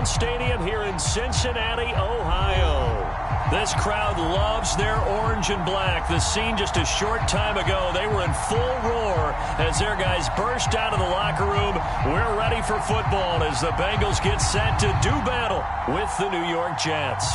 Madden Stadium here in Cincinnati, Ohio. This crowd loves their orange and black. The scene just a short time ago, they were in full roar as their guys burst out of the locker room. We're ready for football as the Bengals get set to do battle with the New York Jets.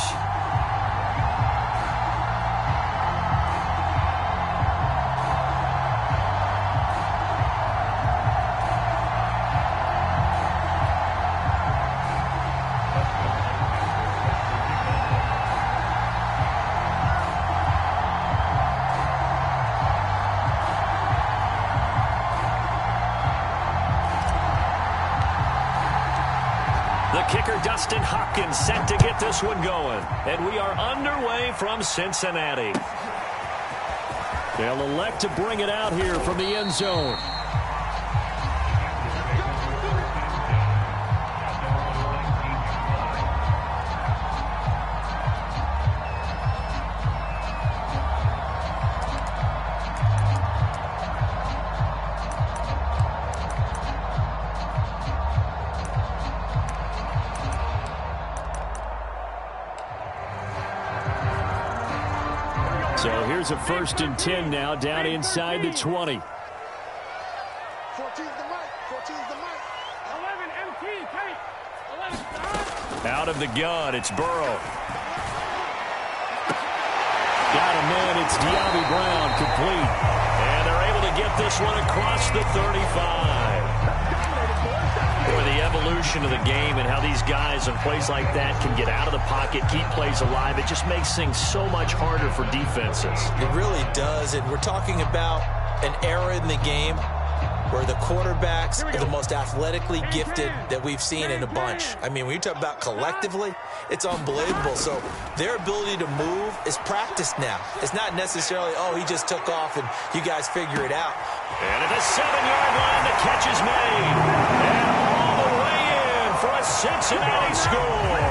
Kicker Dustin Hopkins set to get this one going. And we are underway from Cincinnati. They'll elect to bring it out here from the end zone. So here's a 1st and 10 now, down inside the 20. 14's the mic. 14's the mic. 11 MT, take. 11 out of the gun, it's Burrow. Got a man, it's De'Ami Brown, complete. And they're able to get this one across the 35. Boy, the evolution of the game and how these guys on plays like that can get out of the pocket, keep plays alive, it just makes things so much harder for defenses. It really does, and we're talking about an era in the game where the quarterbacks are the most athletically gifted that we've seen in a bunch. I mean, when you talk about collectively, it's unbelievable. So their ability to move is practiced now. It's not necessarily, oh, he just took off and you guys figure it out. And at the 7-yard line, the catch is made. And all the way in for a Cincinnati score.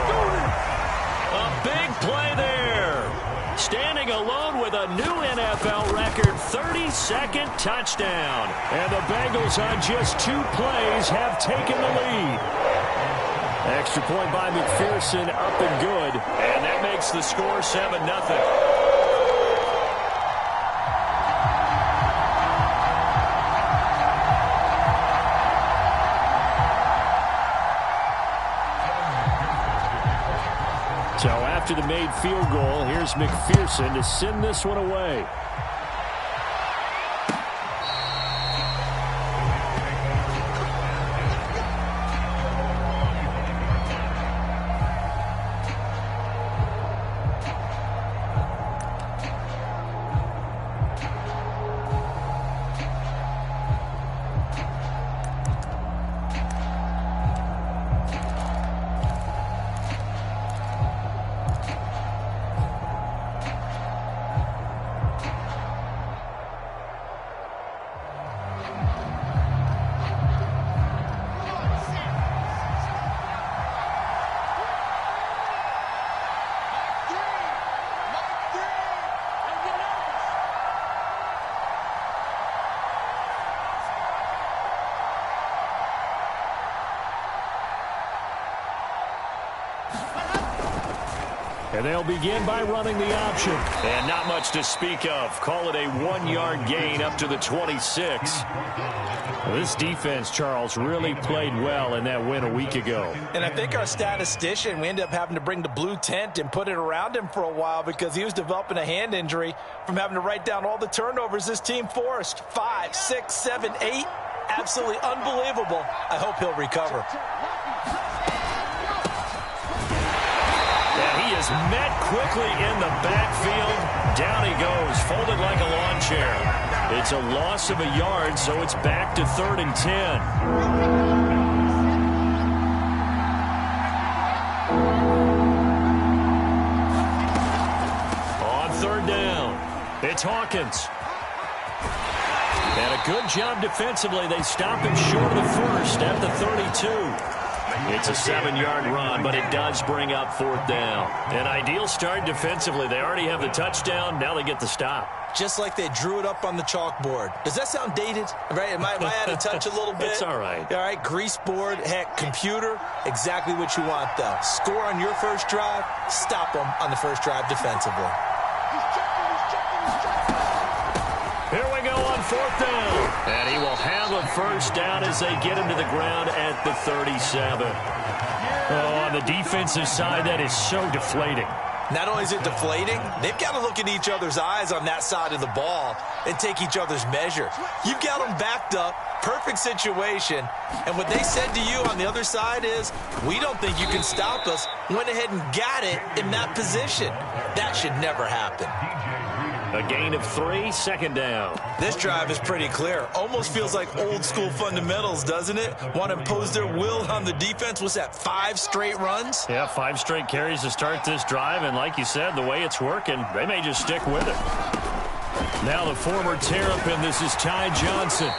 A big play there. Standing alone with a new NFL record 32nd touchdown. And the Bengals on just 2 plays have taken the lead. Extra point by McPherson, up and good. And that makes the score 7-0. So after the made field goal, here's McPherson to send this one away. And they'll begin by running the option. And not much to speak of. Call it a 1-yard gain up to the 26. Well, this defense, Charles, really played well in that win a week ago. And I think our statistician, we ended up having to bring the blue tent and put it around him for a while because he was developing a hand injury from having to write down all the turnovers this team forced. 5, 6, 7, 8. Absolutely unbelievable. I hope he'll recover. He is met quickly in the backfield. Down he goes, folded like a lawn chair. It's a loss of a yard, so it's back to 3rd and 10. On 3rd down, it's Hawkins. And a good job defensively. They stop him short of the first at the 32. It's a 7-yard run, but it does bring up 4th down. An ideal start defensively. They already have the touchdown. Now they get the stop. just like they drew it up on the chalkboard. Does that sound dated? Right? Am I out of touch a little bit? It's all right. All right, grease board, heck, computer, exactly what you want, though. Score on your first drive, stop them on the first drive defensively. Here we go on 4th down. And he will have a first down as they get him to the ground at the 37. Oh, on the defensive side, that is so deflating. Not only is it deflating, they've got to look at each other's eyes on that side of the ball and take each other's measure. You've got them backed up, perfect situation, and what they said to you on the other side is, we don't think you can stop us. Went ahead and got it in that position. That should never happen. A gain of 3, 2nd down. This drive is pretty clear. Almost feels like old school fundamentals, doesn't it? Want to impose their will on the defense. What's that, 5 straight runs? Yeah, 5 straight carries to start this drive, and like you said, the way it's working, they may just stick with it. Now the former Terrapin, this is Ty Johnson.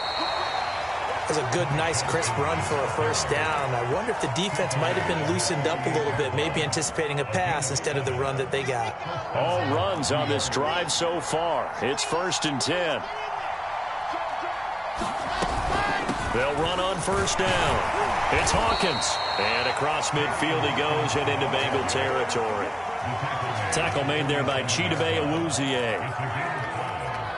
That's a good, nice, crisp run for a first down. I wonder if the defense might have been loosened up a little bit, maybe anticipating a pass instead of the run that they got. All runs on this drive so far. It's 1st and 10. They'll run on 1st down. It's Hawkins. And across midfield he goes and into Bengal territory. Tackle made there by Chidobe Awuzie.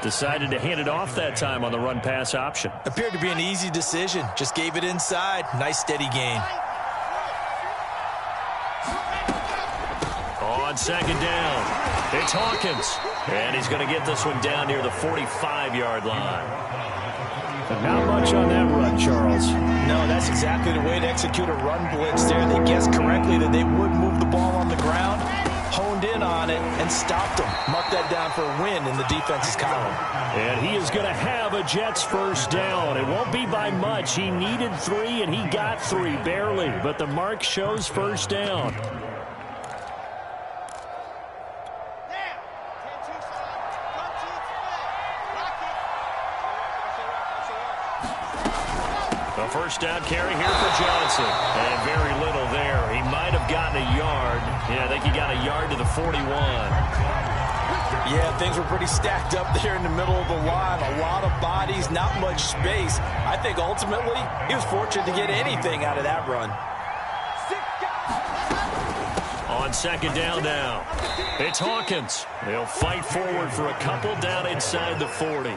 Decided to hand it off that time on the run-pass option. Appeared to be an easy decision. Just gave it inside. Nice, steady gain. On 2nd down, it's Hawkins. And he's going to get this one down near the 45-yard line. But not much on that run, Charles. No, that's exactly the way to execute a run blitz there. They guessed correctly that they would move the ball on the ground, honed in on it, and stopped them. Mark that down for a win in the defense's column. And he is going to have a Jets first down. It won't be by much. He needed 3, and he got 3, barely. But the mark shows first down. A first down carry here for Johnson. And very little there. He might have gotten a yard. Yeah, I think he got a yard to the 41. Yeah, things were pretty stacked up there in the middle of the line. A lot of bodies, not much space. I think ultimately he was fortunate to get anything out of that run. On 2nd down now, it's Hawkins. They'll fight forward for a couple down inside the 40.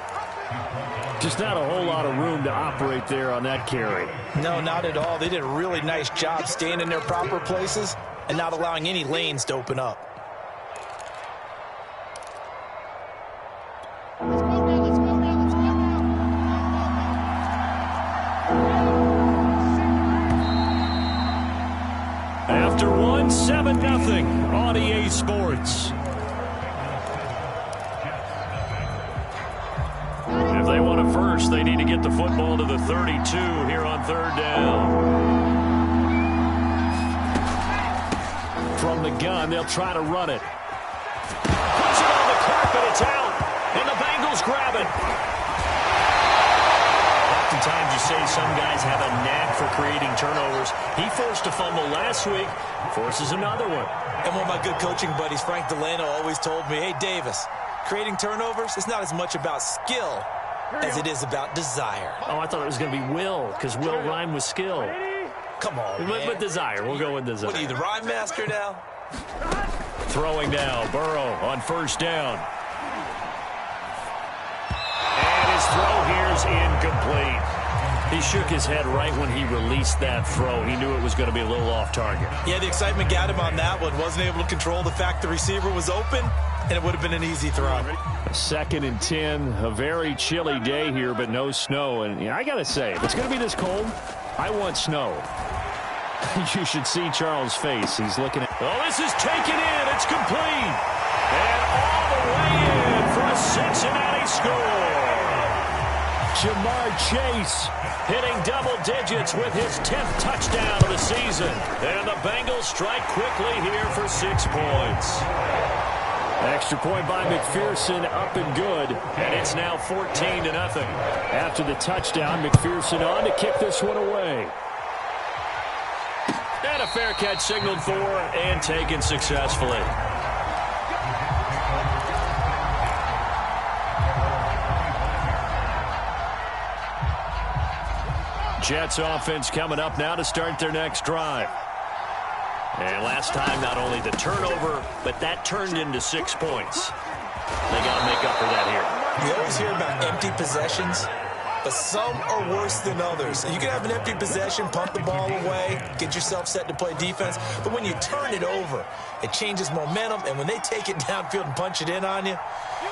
Just not a whole lot of room to operate there on that carry. No, not at all. They did a really nice job staying in their proper places and not allowing any lanes to open up. After 1, 7-0 on EA Sports. If they want a first, they need to get the football to the 32 here on 3rd down. From the gun, they'll try to run it. Puts it on the carpet, it's out, and the Bengals grab it. Oftentimes you say some guys have a knack for creating turnovers. He forced a fumble last week, forces another one. And one of my good coaching buddies, Frank Delano, always told me, hey, Davis, creating turnovers is not as much about skill as it is about desire. Oh, I thought it was going to be will, because will rhyme with skill. Come on, man. With desire. We'll go with desire. What are you, the rhyme master now? Throwing now, Burrow on 1st down. And his throw here is incomplete. He shook his head right when he released that throw. He knew it was going to be a little off target. Yeah, the excitement got him on that one. Wasn't able to control the fact the receiver was open, and it would have been an easy throw. 2nd and 10, a very chilly day here, but no snow. And I got to say, if it's going to be this cold, I want snow. You should see Charles' face. He's looking at... Oh, this is taken in. It's complete. And all the way in for a Cincinnati score. Jamar Chase hitting double digits with his 10th touchdown of the season. And the Bengals strike quickly here for 6 points. Extra point by McPherson, up and good. And it's now 14-0. After the touchdown, McPherson on to kick this one away. And a fair catch signaled for and taken successfully. Jets offense coming up now to start their next drive. And last time, not only the turnover, but that turned into 6 points. They got to make up for that here. You always hear about empty possessions, but some are worse than others. You can have an empty possession, punt the ball away, get yourself set to play defense, but when you turn it over, it changes momentum, and when they take it downfield and punch it in on you,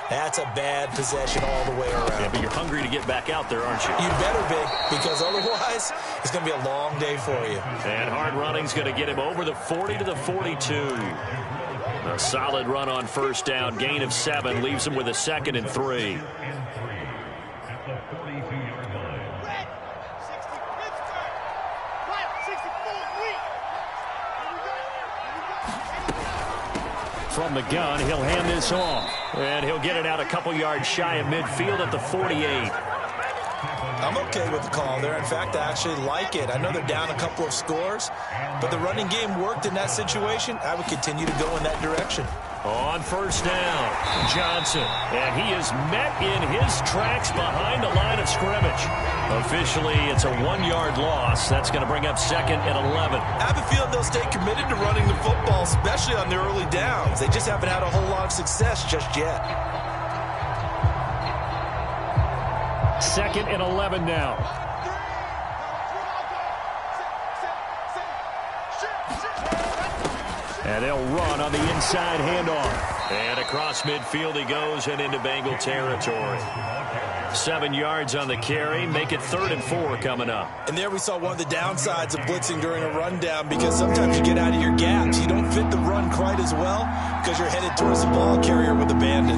that's a bad possession all the way around. Yeah, but you're hungry to get back out there, aren't you? You better be, because otherwise it's going to be a long day for you. And hard running's going to get him over the 40 to the 42. A solid run on first down, gain of 7, leaves him with a 2nd and 3. From the gun, he'll hand this off. And he'll get it out a couple yards shy of midfield at the 48. I'm okay with the call there. In fact, I actually like it. I know they're down a couple of scores, but the running game worked in that situation. I would continue to go in that direction. On first down, Johnson. And he is met in his tracks behind the line of scrimmage. Officially, it's a 1-yard loss. That's going to bring up 2nd and 11. I have a feeling they'll stay committed to running the football, especially on the early downs. They just haven't had a whole lot of success just yet. 2nd and 11 now. And they'll run on the inside handoff. And across midfield he goes and into Bengal territory. 7 yards on the carry. Make it 3rd and 4 coming up. And there we saw one of the downsides of blitzing during a rundown, because sometimes you get out of your gaps. You don't fit the run quite as well because you're headed towards the ball carrier with a bandit.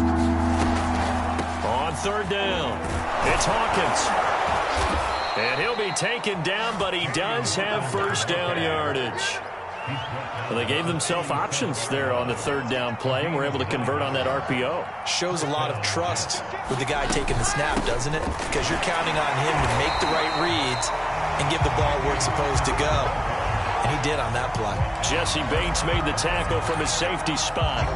On 3rd down, it's Hawkins. And he'll be taken down, but he does have first down yardage. Well, they gave themselves options there on the 3rd down play and were able to convert on that RPO. Shows a lot of trust with the guy taking the snap, doesn't it? Because you're counting on him to make the right reads and give the ball where it's supposed to go. And he did on that play. Jesse Bates made the tackle from his safety spot.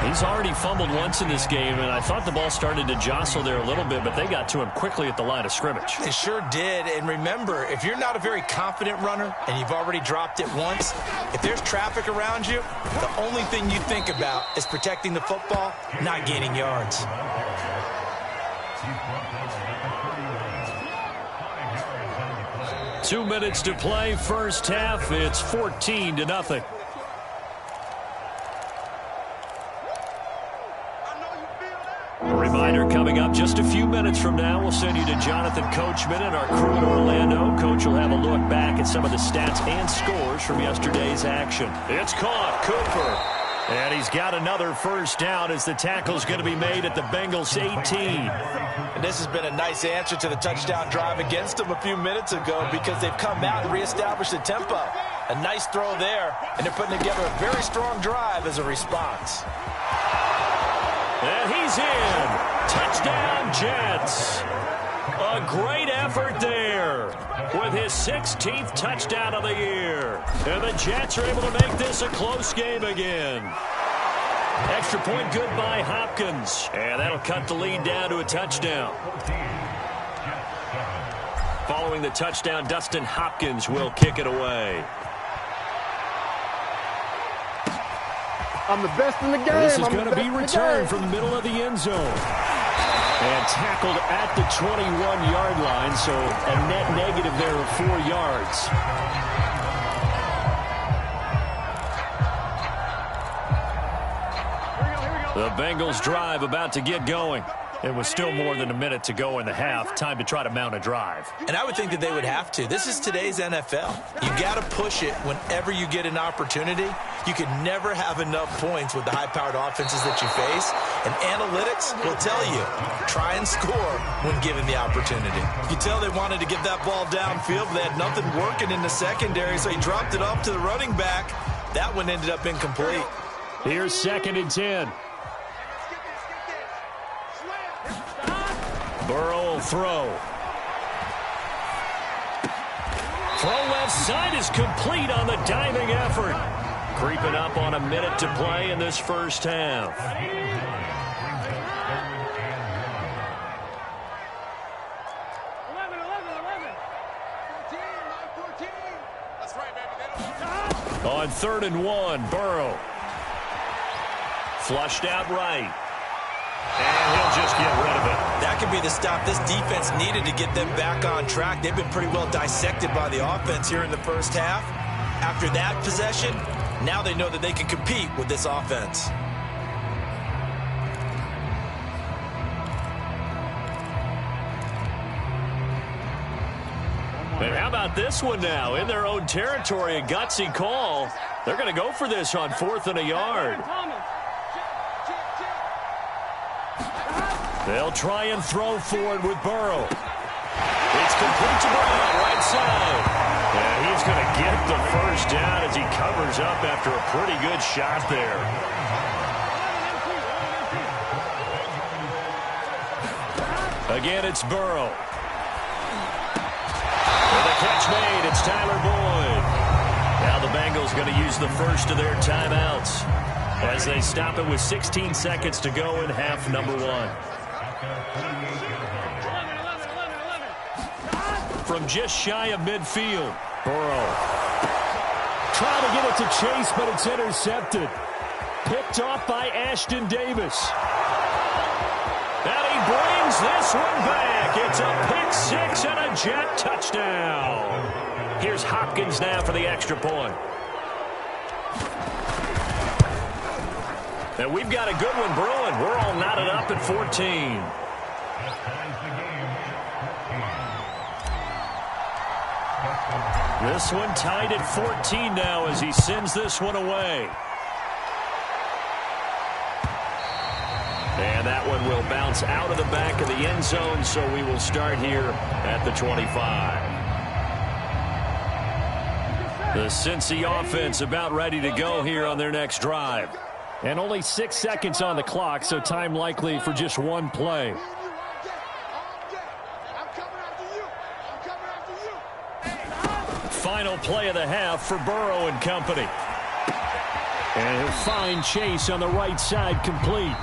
He's already fumbled once in this game, and I thought the ball started to jostle there a little bit, but they got to him quickly at the line of scrimmage. It sure did. And remember, if you're not a very confident runner and you've already dropped it once, if there's traffic around you, the only thing you think about is protecting the football, not gaining yards. Two minutes to play, first half. It's 14-0. A reminder coming up just a few minutes from now. We'll send you to Jonathan Coachman and our crew in Orlando. Coach will have a look back at some of the stats and scores from yesterday's action. It's caught. Cooper. And he's got another first down as the tackle's going to be made at the Bengals 18. And this has been a nice answer to the touchdown drive against them a few minutes ago, because they've come out and reestablished the tempo. A nice throw there, and they're putting together a very strong drive as a response. And he's in. Touchdown, Jets. A great effort there with his 16th touchdown of the year. And the Jets are able to make this a close game again. Extra point good by Hopkins. And that'll cut the lead down to a touchdown. Following the touchdown, Dustin Hopkins will kick it away. I'm the best in the game. This is going to be returned from the middle of the end zone. And tackled at the 21-yard line, so a net negative there of 4 yards. The Bengals drive about to get going. It was still more than a minute to go in the half. Time to try to mount a drive. And I would think that they would have to. This is today's NFL. You got to push it whenever you get an opportunity. You can never have enough points with the high-powered offenses that you face. And analytics will tell you, try and score when given the opportunity. You can tell they wanted to get that ball downfield, but they had nothing working in the secondary, so he dropped it off to the running back. That one ended up incomplete. Here's 2nd and 10. Burrow will throw. Throw left side is complete on the diving effort. Creeping up on a minute to play in this first half. on 3rd and 1. Burrow. Flushed out right. And he'll just get rid of it. That could be the stop this defense needed to get them back on track. They've been pretty well dissected by the offense here in the first half. After that possession, now they know that they can compete with this offense. And how about this one now? In their own territory, a gutsy call. They're going to go for this on 4th and a yard. They'll try and throw for it with Burrow. It's complete to Burrow, right side. And he's going to get the first down as he covers up after a pretty good shot there. Again, it's Burrow. With a catch made, it's Tyler Boyd. Now the Bengals going to use the first of their timeouts as they stop it with 16 seconds to go in half number 1. From just shy of midfield, Burrow. Trying to get it to Chase, but it's intercepted. Picked off by Ashton Davis. And he brings this one back. It's a pick 6 and a Jet touchdown. Here's Hopkins now for the extra point. And we've got a good one brewing. We're all knotted up at 14. This one tied at 14 now as he sends this one away. And that one will bounce out of the back of the end zone, so we will start here at the 25. The Cincy offense about ready to go here on their next drive. And only 6 seconds on the clock, so time likely for just one play. Final play of the half for Burrow and company. And he'll find Chase on the right side complete.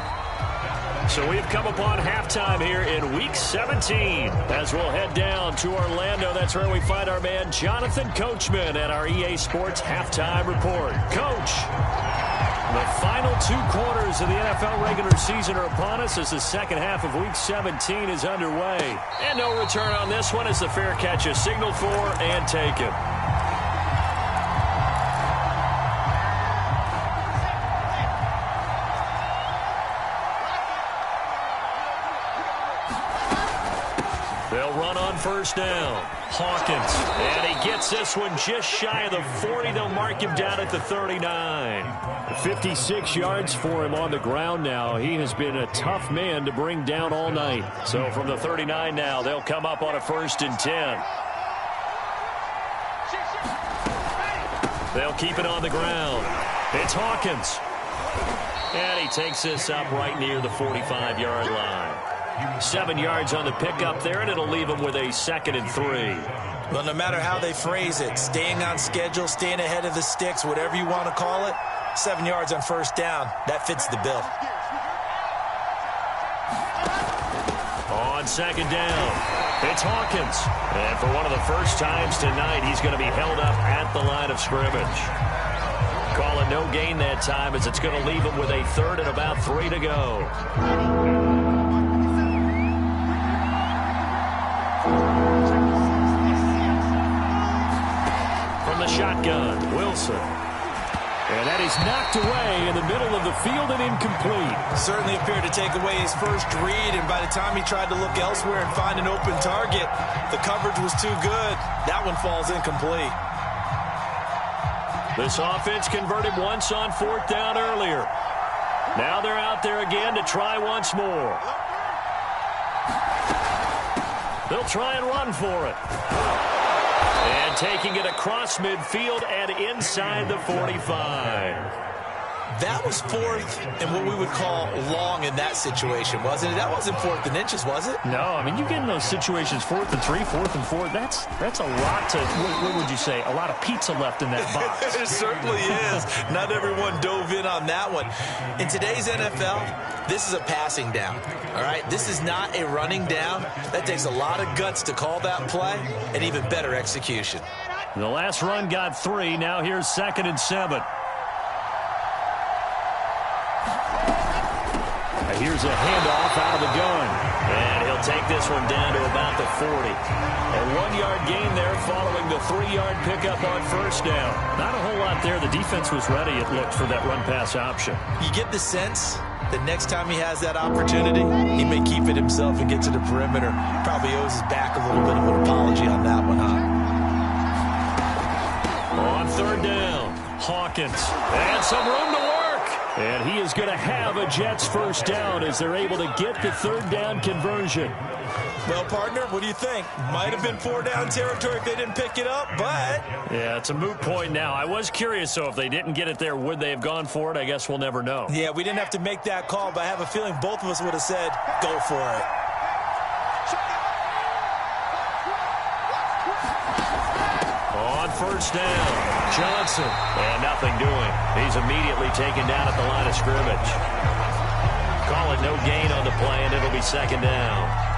So we've come upon halftime here in Week 17. As we'll head down to Orlando, that's where we find our man Jonathan Coachman at our EA Sports Halftime Report. Coach, the final 2 quarters of the NFL regular season are upon us as the second half of Week 17 is underway. And no return on this one as the fair catch is signaled for and taken. They'll run on first down. Hawkins, and he gets this one just shy of the 40. They'll mark him down at the 39. 56 yards for him on the ground now. He has been a tough man to bring down all night. So from the 39 now, they'll come up on a 1st and 10. They'll keep it on the ground. It's Hawkins. And he takes this up right near the 45-yard line. 7 yards on the pickup there, and it'll leave him with a 2nd and 3. Well, no matter how they phrase it, staying on schedule, staying ahead of the sticks, whatever you want to call it, 7 yards on first down, that fits the bill. On 2nd down, it's Hawkins. And for one of the first times tonight, he's going to be held up at the line of scrimmage. Call it no gain that time as it's going to leave him with a 3rd and about 3 to go. The shotgun, Wilson. And that is knocked away in the middle of the field and incomplete. Certainly appeared to take away his first read, and by the time he tried to look elsewhere and find an open target, the coverage was too good. That one falls incomplete. This offense converted once on 4th down earlier. Now they're out there again to try once more. They'll try and run for it. And taking it across midfield and inside the 45. That was 4th and what we would call long in that situation, wasn't it? That wasn't 4th and inches, was it? No, I mean, you get in those situations 4th and 3, 4th and 4. That's a lot to, what would you say, a lot of pizza left in that box. It certainly is. Not everyone dove in on that one. In today's NFL, this is a passing down, all right? This is not a running down. That takes a lot of guts to call that play and even better execution. The last run got 3. Now here's 2nd and 7. Here's a handoff out of the gun. And he'll take this one down to about the 40. A 1-yard gain there following the 3-yard pickup on first down. Not a whole lot there. The defense was ready, it looked, for that run-pass option. You get the sense that next time he has that opportunity, he may keep it himself and get to the perimeter. Probably owes his back a little bit of an apology on that one, huh? On 3rd down, Hawkins. And some room to work. And he is going to have a Jets first down as they're able to get the 3rd down conversion. Well, partner, what do you think? Might have been 4-down territory if they didn't pick it up, but... Yeah, it's a moot point now. I was curious, so if they didn't get it there, would they have gone for it? I guess we'll never know. Yeah, we didn't have to make that call, but I have a feeling both of us would have said, go for it. On first down, Johnson. And nothing doing. He's immediately taken down at the line of scrimmage. Call it no gain on the play, and it'll be 2nd down.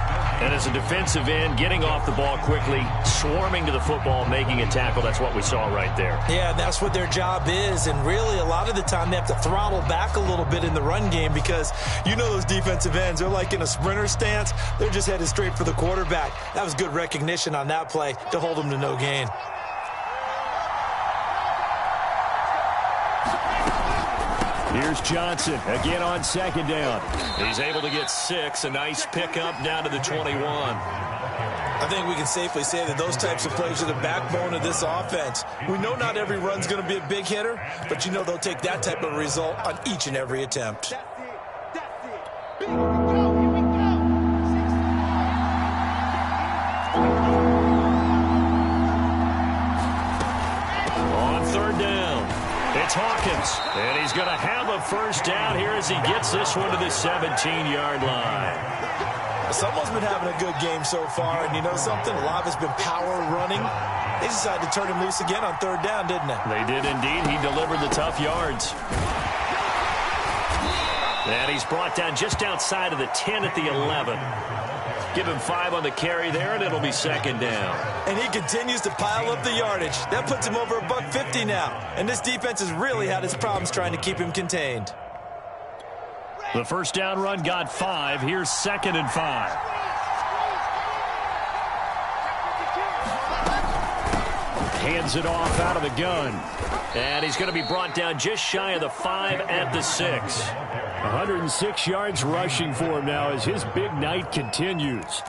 And as a defensive end, getting off the ball quickly, swarming to the football, making a tackle, that's what we saw right there. Yeah, that's what their job is. And really, a lot of the time, they have to throttle back a little bit in the run game because you know those defensive ends, they're like in a sprinter stance. They're just headed straight for the quarterback. That was good recognition on that play to hold them to no gain. Here's Johnson again on 2nd down. He's able to get 6. A nice pickup down to the 21. I think we can safely say that those types of plays are the backbone of this offense. We know not every run's going to be a big hitter, but you know they'll take that type of result on each and every attempt. On 3rd down, it's Hawkins, and he's going to have a first down here as he gets this one to the 17-yard line. Someone's been having a good game so far, and you know something? A lot of it's been power running. They decided to turn him loose again on 3rd down, didn't they? They did indeed. He delivered the tough yards. And he's brought down just outside of the 10 at the 11. Give him 5 on the carry there, and it'll be 2nd down. And he continues to pile up the yardage. That puts him over $150 now. And this defense has really had its problems trying to keep him contained. The first down run got 5. Here's 2nd and 5. Hands it off out of the gun. And he's going to be brought down just shy of the 5 at the 6. 106 yards rushing for him now as his big night continues.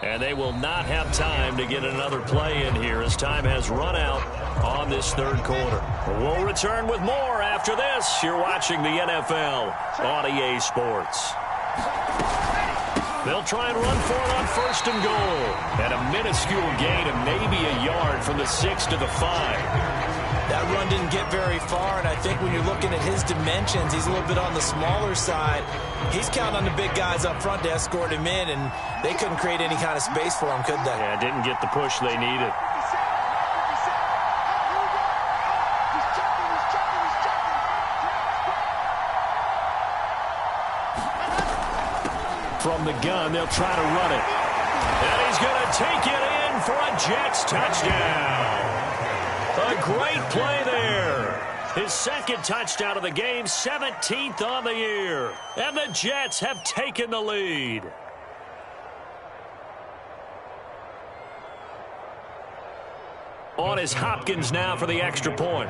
And they will not have time to get another play in here as time has run out on this 3rd quarter. We'll return with more after this. You're watching the NFL on EA Sports. They'll try and run for it on 1st and goal. And a minuscule gain of maybe a yard from the 6 to the 5. That run didn't get very far, and I think when you're looking at his dimensions, he's a little bit on the smaller side. He's counting on the big guys up front to escort him in, and they couldn't create any kind of space for him, could they? Yeah, didn't get the push they needed. From the gun, they'll try to run it. And he's going to take it in for a Jets touchdown. A great play there. His 2nd touchdown of the game, 17th on the year. And the Jets have taken the lead. On is Hopkins now for the extra point.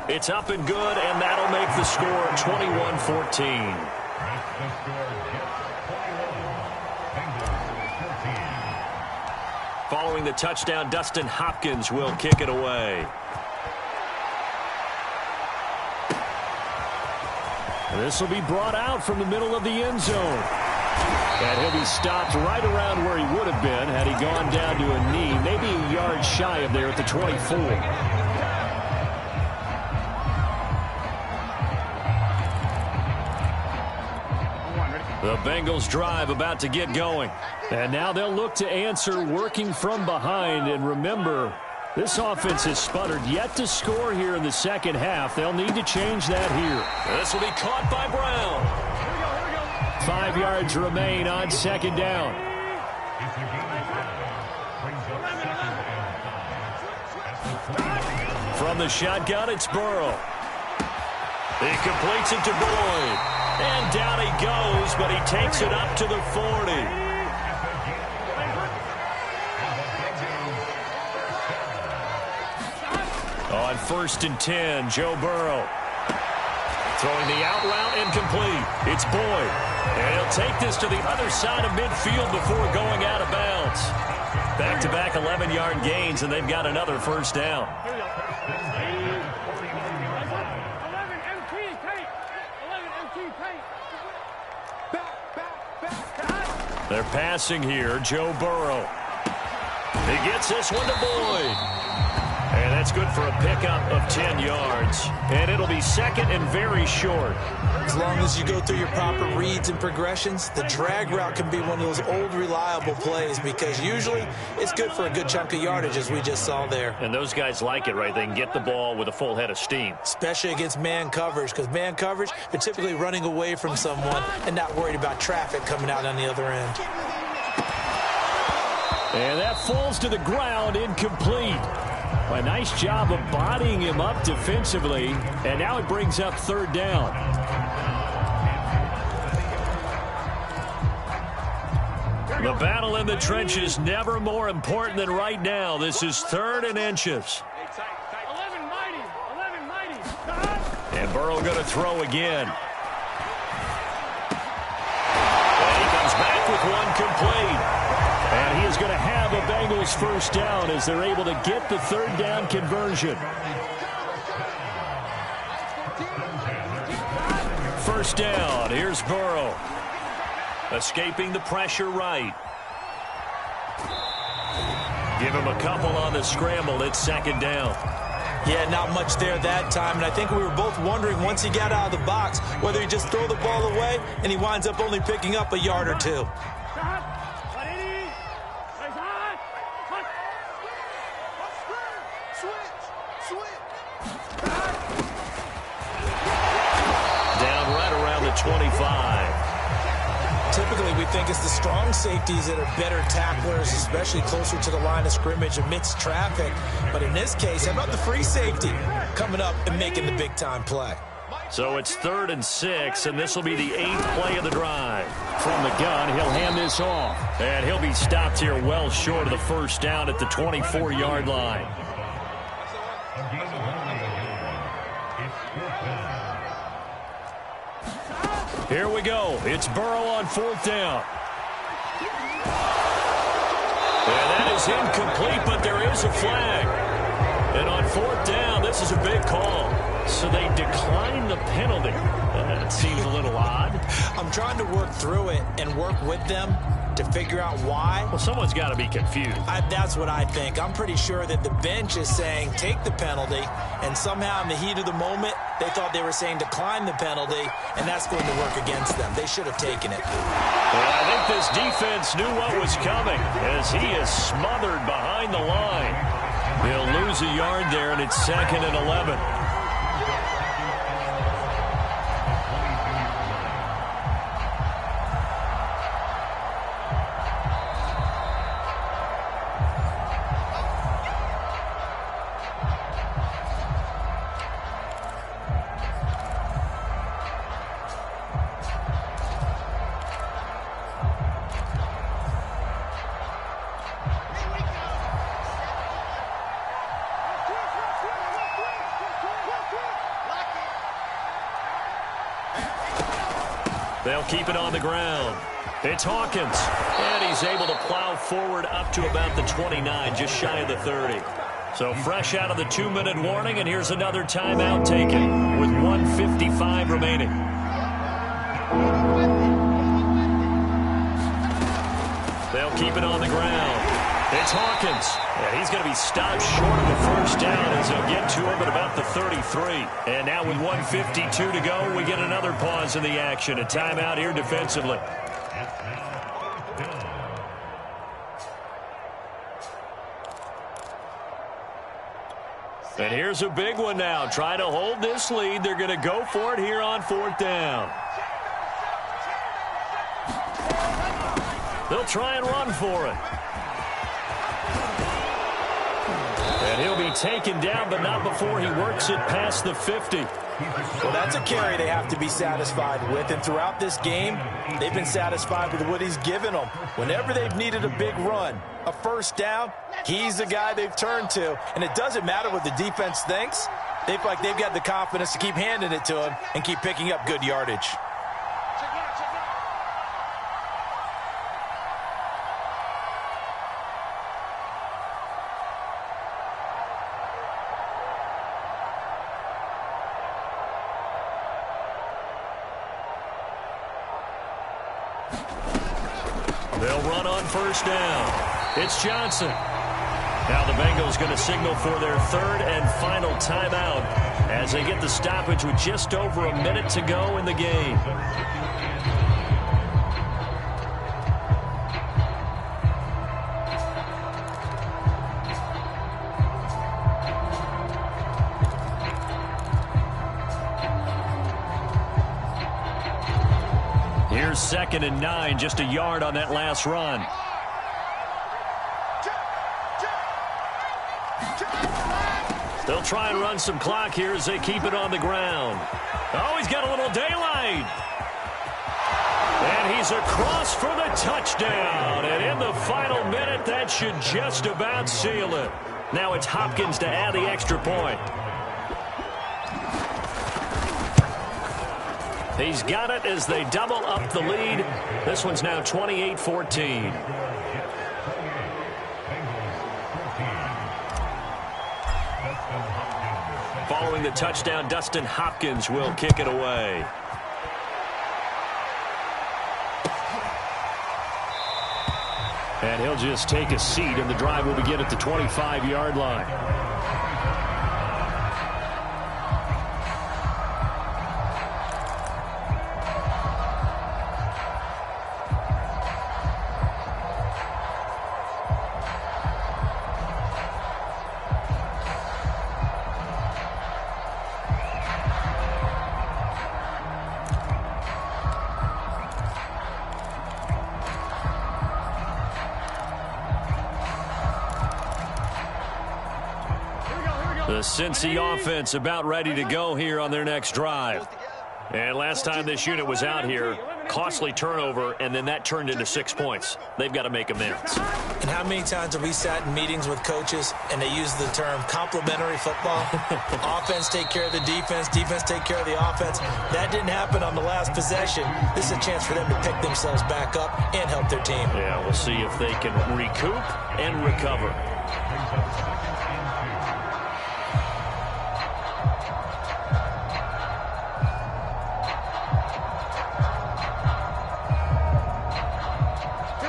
It's up and good, and that'll make the score 21-14. Following the touchdown, Dustin Hopkins will kick it away. This will be brought out from the middle of the end zone. And he'll be stopped right around where he would have been had he gone down to a knee, maybe a yard shy of there at the 24. The Bengals drive about to get going. And now they'll look to answer working from behind. And remember, this offense has sputtered yet to score here in the second half. They'll need to change that here. This will be caught by Brown. 5 yards remain on second down. From the shotgun, it's Burrow. He completes it to Boyd. And down he goes, but he takes it up to the 40. On 1st and 10, Joe Burrow. Throwing the out route incomplete. It's Boyd. And he'll take this to the other side of midfield before going out of bounds. Back-to-back 11-yard gains, and they've got another first down. They're passing here. Joe Burrow. He gets this one to Boyd. And that's good for a pickup of 10 yards. And it'll be second and very short. As long as you go through your proper reads and progressions, the drag route can be one of those old reliable plays because usually it's good for a good chunk of yardage, as we just saw there. And those guys like it, right? They can get the ball with a full head of steam. Especially against man coverage, because man coverage, they're typically running away from someone and not worried about traffic coming out on the other end. And that falls to the ground, incomplete. A nice job of bodying him up defensively, and now it brings up third down. The battle in the trenches never more important than right now. This is 3rd and inches. And Burrow going to throw again. And he comes back with one complete. And he is going to have a Bengals first down as they're able to get the third down conversion. First down. Here's Burrow. Escaping the pressure right. Give him a couple on the scramble. It's second down. Yeah, not much there that time. And I think we were both wondering once he got out of the box whether he just throw the ball away and he winds up only picking up a yard or two. Down right around the 25. Typically, we think it's the strong safeties that are better tacklers, especially closer to the line of scrimmage amidst traffic. But in this case, how about the free safety coming up and making the big-time play? So it's 3rd and 6, and this will be the 8th play of the drive. From the gun, he'll hand this off. And he'll be stopped here well short of the first down at the 24-yard line. Here we go. It's Burrow on 4th down. And that is incomplete, but there is a flag. And on 4th down, this is a big call. So they decline the penalty. That seems a little odd. I'm trying to work through it and work with them to figure out why. Well, someone's got to be confused. That's what I think. I'm pretty sure that the bench is saying take the penalty, and somehow in the heat of the moment, they thought they were saying decline the penalty, and that's going to work against them. They should have taken it. Well, I think this defense knew what was coming as he is smothered behind the line. He'll lose a yard there, and it's 2nd and 11. They'll keep it on the ground. It's Hawkins. And he's able to plow forward up to about the 29, just shy of the 30. So fresh out of the 2-minute warning, and here's another timeout taken with 1:55 remaining. They'll keep it on the ground. It's Hawkins. And he's going to be stopped short of the first down as they'll get to him at about the 33. And now with 1:52 to go, we get another pause in the action. A timeout here defensively. And here's a big one now. Trying to hold this lead. They're going to go for it here on 4th down. They'll try and run for it. And he'll be taken down, but not before he works it past the 50. Well, that's a carry they have to be satisfied with. And throughout this game, they've been satisfied with what he's given them. Whenever they've needed a big run, a first down, he's the guy they've turned to. And it doesn't matter what the defense thinks. They feel like they've got the confidence to keep handing it to him and keep picking up good yardage. They'll run on first down. It's Johnson. Now the Bengals going to signal for their 3rd and final timeout as they get the stoppage with just over a minute to go in the game. Here's 2nd and 9, just a yard on that last run. They'll try and run some clock here as they keep it on the ground. Oh, he's got a little daylight. And he's across for the touchdown. And in the final minute, that should just about seal it. Now it's Hopkins to add the extra point. He's got it as they double up the lead. This one's now 28-14. Following the touchdown, Dustin Hopkins will kick it away. And he'll just take a seat, and the drive will begin at the 25-yard line. The Cincy offense about ready to go here on their next drive. And last time this unit was out here, costly turnover, and then that turned into 6 points. They've got to make amends. And how many times have we sat in meetings with coaches and they use the term complementary football? Offense take care of the defense, defense take care of the offense. That didn't happen on the last possession. This is a chance for them to pick themselves back up and help their team. Yeah, we'll see if they can recoup and recover.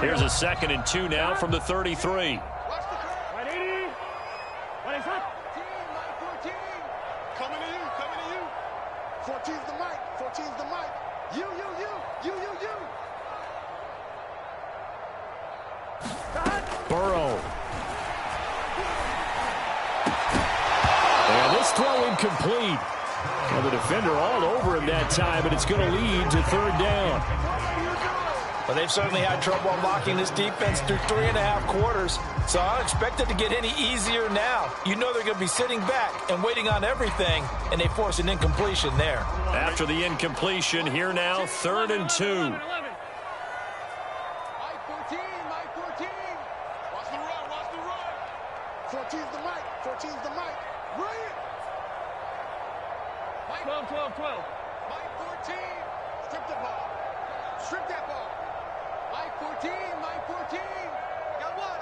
Here's a 2nd and 2 now from the 33. 180. What is up? 14. Coming to you. 14's the mic. 14's the mic. You. Burrow. And this throw incomplete. Well, the defender all over him that time, but it's going to lead to 3rd down. Well, they've certainly had trouble unlocking this defense through 3.5 quarters, so I don't expect it to get any easier now. You know they're going to be sitting back and waiting on everything, and they force an incompletion there. After the incompletion, here now, 3rd and 2. Mike 14. Watch the run. 14's the mic. Run it. 12. Mike 14. Strip that ball. Mike 14. I got one.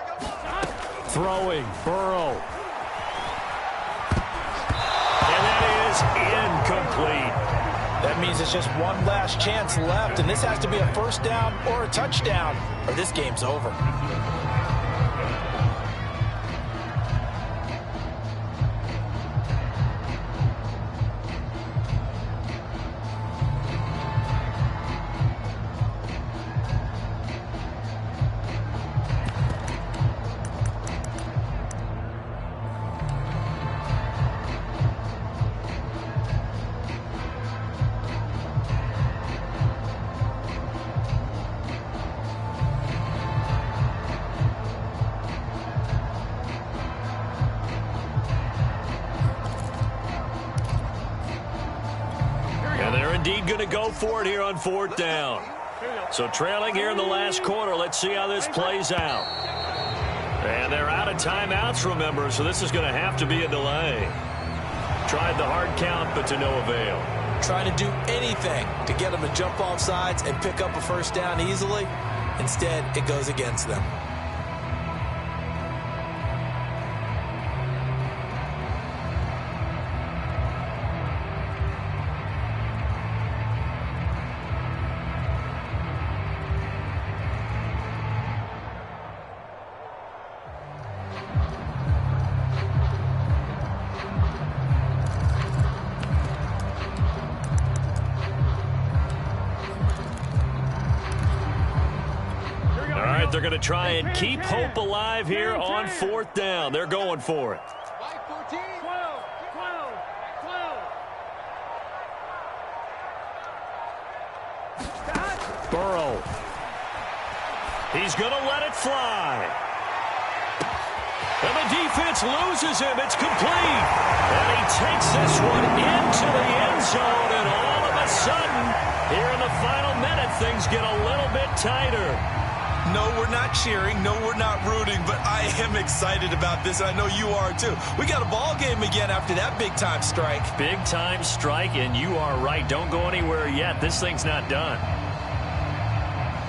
Throwing, Burrow. And that is incomplete. That means it's just one last chance left, and this has to be a first down or a touchdown, or this game's over. indeed going to go for it here on 4th down. So trailing here in the last quarter. Let's see how this plays out. And they're out of timeouts, remember, so this is going to have to be a delay. Tried the hard count, but to no avail. Trying to do anything to get them to jump off sides and pick up a first down easily. Instead, it goes against them. They're going to try and keep hope alive here on 4th down. They're going for it. Burrow. He's going to let it fly. And the defense loses him. It's complete. And he takes this one into the end zone. And all of a sudden, here in the final minute, things get a little bit tighter. No, we're not cheering. No, we're not rooting. But I am excited about this. I know you are, too. We got a ball game again after that big-time strike. Big-time strike, and you are right. Don't go anywhere yet. This thing's not done.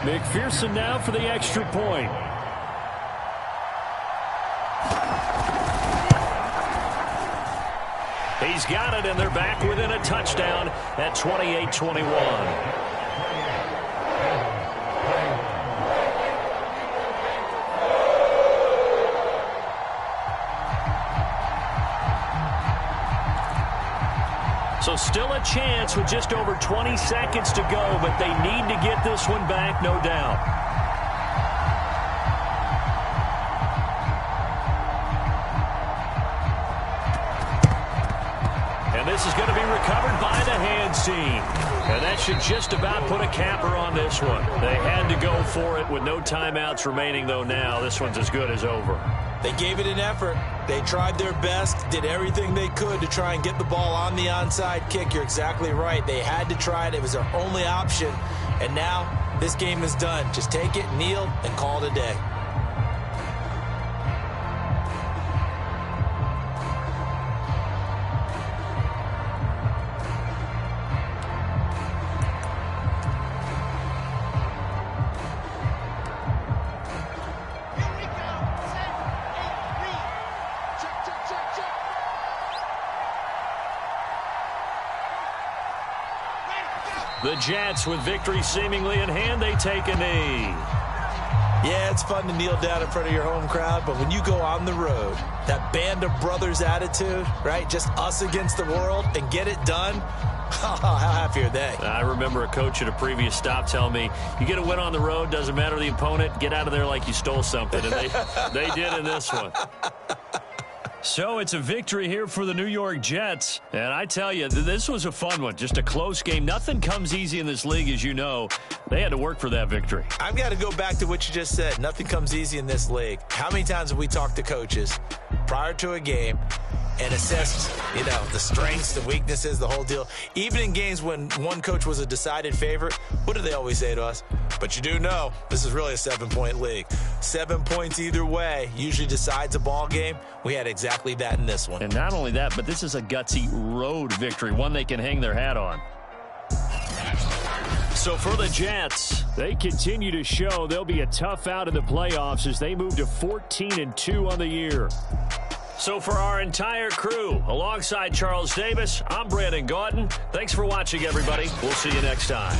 McPherson now for the extra point. He's got it, and they're back within a touchdown at 28-21. So still a chance with just over 20 seconds to go, but they need to get this one back, no doubt. And this is going to be recovered by the hands team. And that should just about put a capper on this one. They had to go for it with no timeouts remaining, though now. This one's as good as over. They gave it an effort. They tried their best, did everything they could to try and get the ball on the onside kick. You're exactly right. They had to try it. It was their only option. And now this game is done. Just take it, kneel, and call it a day. The Jets, with victory seemingly in hand, they take a knee. Yeah, it's fun to kneel down in front of your home crowd, but when you go on the road, that band of brothers attitude, right? Just us against the world and get it done. How happy are they? I remember a coach at a previous stop telling me, you get a win on the road, doesn't matter the opponent, get out of there like you stole something. And they did in this one. So it's a victory here for the New York Jets. And I tell you, this was a fun one. Just a close game. Nothing comes easy in this league, as you know. They had to work for that victory. I've got to go back to what you just said. Nothing comes easy in this league. How many times have we talked to coaches prior to a game and assessed, the strengths, the weaknesses, the whole deal? Even in games when one coach was a decided favorite, what do they always say to us? But you do know this is really a 7-point league. 7 points either way usually decides a ball game. We had exactly that in this one. And not only that, but this is a gutsy road victory, one they can hang their hat on. So for the Jets, they continue to show they'll be a tough out in the playoffs as they move to 14-2 on the year. So for our entire crew, alongside Charles Davis, I'm Brandon Gaudin. Thanks for watching, everybody. We'll see you next time.